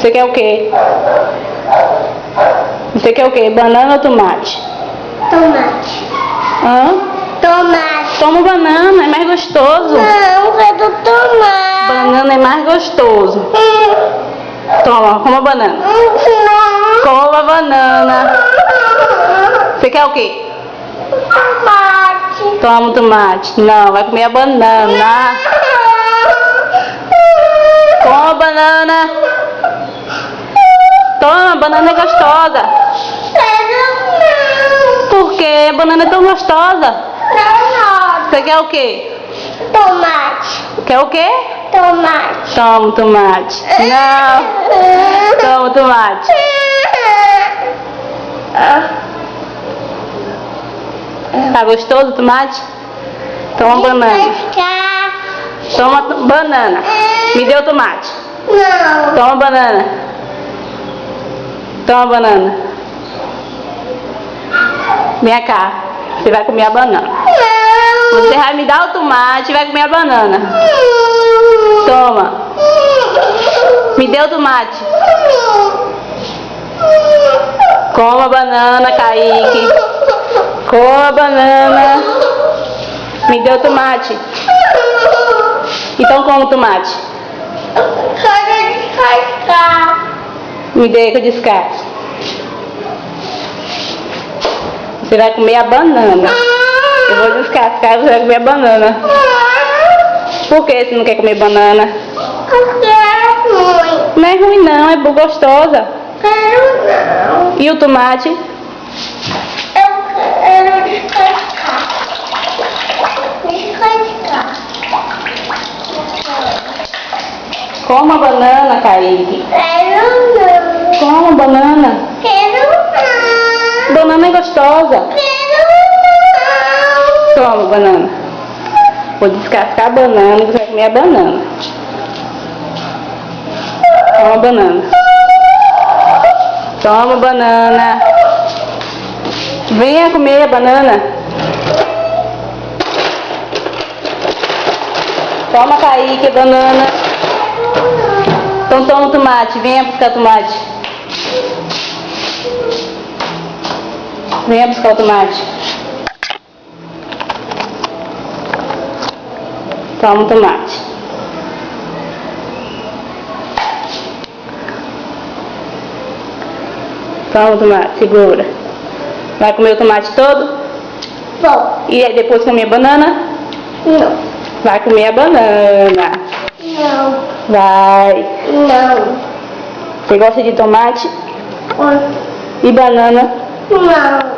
Você quer o quê? Você quer o quê? Banana ou tomate? Tomate. Hã? Tomate. Toma banana, é mais gostoso. Não, quero tomate. Banana é mais gostoso. Toma, coma banana. Não. Coma banana. Você quer o quê? Tomate. Toma o tomate. Não, vai comer a banana. Toma a banana. Toma, banana é gostosa. Quero não. Por quê? A banana é tão gostosa. Não. Você quer o quê? Tomate. Quer o quê? Tomate. Toma o tomate. Não. Toma o tomate. Tá gostoso o tomate? Toma banana. Toma banana. Me dê o tomate. Não. Toma banana. Toma banana. Vem cá. Você vai comer a banana. Você vai me dar o tomate e vai comer a banana. Toma. Me dê o tomate. Coma a banana, Kaique. Coma a banana. Me dê o tomate. Então como o tomate? Quero descascar. Me dê que eu descasco. Você vai comer a banana. Eu vou descascar e você vai comer a banana. Por que você não quer comer banana? Porque é ruim. Não é ruim não, é gostosa. Quero não. E o tomate? Eu quero descascar. Descascar. Coma a banana, Kaique. Quero não. Coma a banana. Quero não. Banana é gostosa. Quero não. Toma, banana. Vou descascar a banana e você vai comer a banana. Toma a banana. Toma a banana. Venha comer a banana. Toma, Kaique, a banana. Então toma o tomate. Venha buscar o tomate. Venha buscar o tomate. Toma o tomate. Toma o tomate, segura. Vai comer o tomate todo? Bom. E aí depois comer a banana? Não. Vai comer a banana. Não. Vai. Não. Você gosta de tomate Não. e banana? Não.